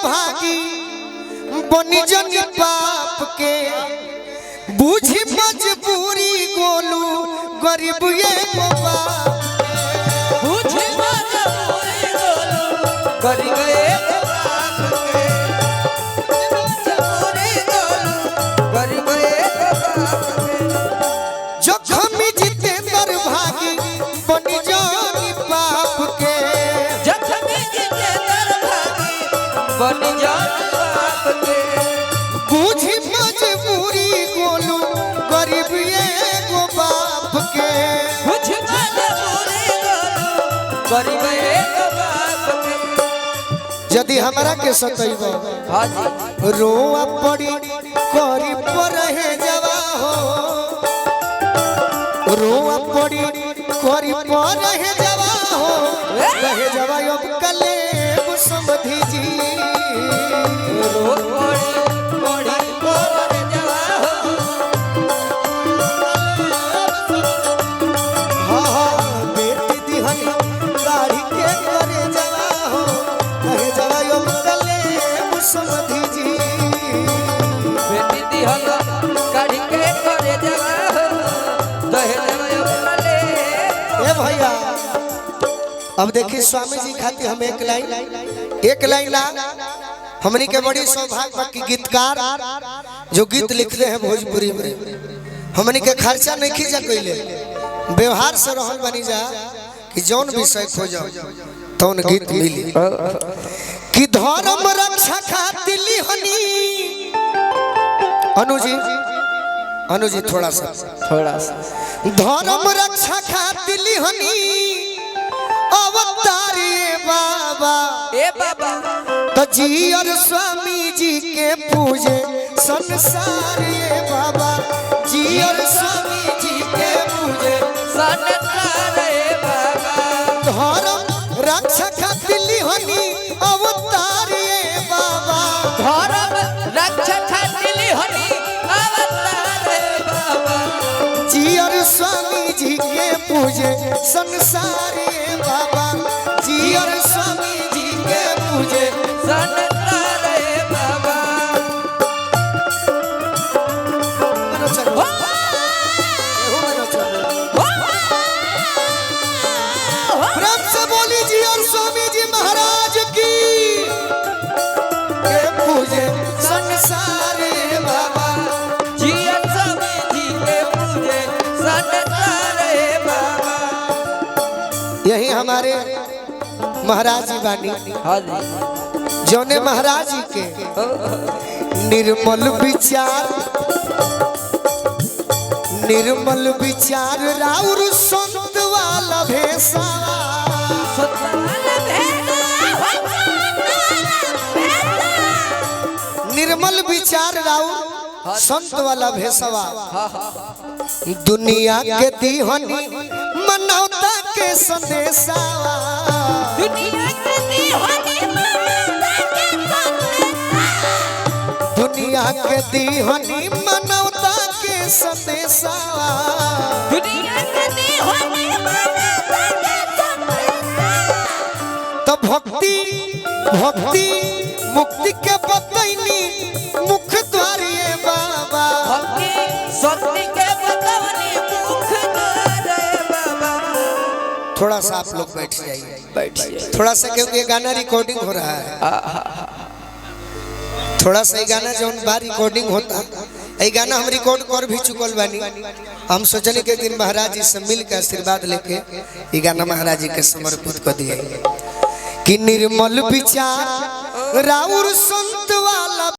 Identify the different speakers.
Speaker 1: भागी बनी जनी पाप के बुझी मजबूरी गोलू गरीब ये
Speaker 2: बुझी मजबूरी गोलू गरीब
Speaker 1: जखमी जितेंद्र भागी बनी जनी पाप के
Speaker 2: जखमी जितेंद्र भागी बनी जनी पाप के
Speaker 1: बुझी मजबूरी गोलू गरीब एगो बाप के
Speaker 2: बुझी मजबूरी गोलू गरीब एगो बाप के
Speaker 1: यदि हमरा के सतैबो
Speaker 2: हां जी
Speaker 1: रोआ पड़ी करी पर है जवा हो रोआ पड़ी करी पर है जवा हो रहे जवा अब कले समधी जी
Speaker 2: रो पड़ी पर जवा हो
Speaker 1: हाँ हाँ बेटी दिहन गाड़ी के करे जवा हो रहे जवा अब कले समधी जी
Speaker 2: बेटी दिहन गाड़ी के करे जवा हो दहे जवा ले
Speaker 1: ए भैया अब देखिए स्वामी जी खातिर हम एक लाइन ला हमनी के बड़ी सौभाग्य की गीतकार जो गीत लिखते हैं भोजपुरी में हमनी के खर्चा नहीं खींचा कइले व्यवहार से रहल बनी जा कि जौन विषय खोजो तौन गीत मिली कि धर्म रक्षा खातिर लिहनी अनुजी थोड़ा सा धर्म रक्षा खातिर लिहनी अवतार
Speaker 2: ए बाबा
Speaker 1: तो जी और स्वामी जी के पूजे संसार ये बाबा जी और स्वामी जी के पूजे
Speaker 2: संसार ए बाबा
Speaker 1: धर्म रक्षा खातिर लिहनी अवतार ये बाबा
Speaker 2: धर्म रक्षा खातिर लिहनी अवतार ए बाबा
Speaker 1: जी और स्वामी जी के पूजे संसार ये बाबा जी और स्वामी जी के पूजे
Speaker 2: संसार ए बाबा
Speaker 1: मनो चलो एहो मनो चलो प्रेम से बोली जी और स्वामी जी महाराज की के पूजे संसार ये बाबा
Speaker 2: जी स्वामी जी के पूजे संसार ए बाबा
Speaker 1: यही हमारे महाराज जी बानी
Speaker 2: हां जी
Speaker 1: जौने महाराज जी के निर्मल विचार राउर संत वाला भेसा निर्मल विचार राउर संत वाला भेसवा दुनिया के दीहनी मनौता के संदेशावा
Speaker 2: दुनिया के दीवानी
Speaker 1: दुनिया के दीहनी मनौता के संदेशावा
Speaker 2: दुनिया के दीवानी
Speaker 1: तो भक्ति मुक्ति के बतैनी मुख द्वारिये बाबा
Speaker 2: भक्ति शक्ति के बतवनी मुख द्वार ए बाबा
Speaker 1: थोड़ा सा आप लोग बैठिए थोड़ा सा क्योंकि ये गाना रिकॉर्डिंग हो रहा है थोड़ा सा ये गाना जो बार रिकॉर्डिंग होता ये गाना हम रिकॉर्ड कर भी चुकल बानी हम सोचने के दिन महाराज जी से मिल के आशीर्वाद लेके ये गाना महाराज जी के समर्पित कर दिए कि निर्मल विचार राउर संत वाला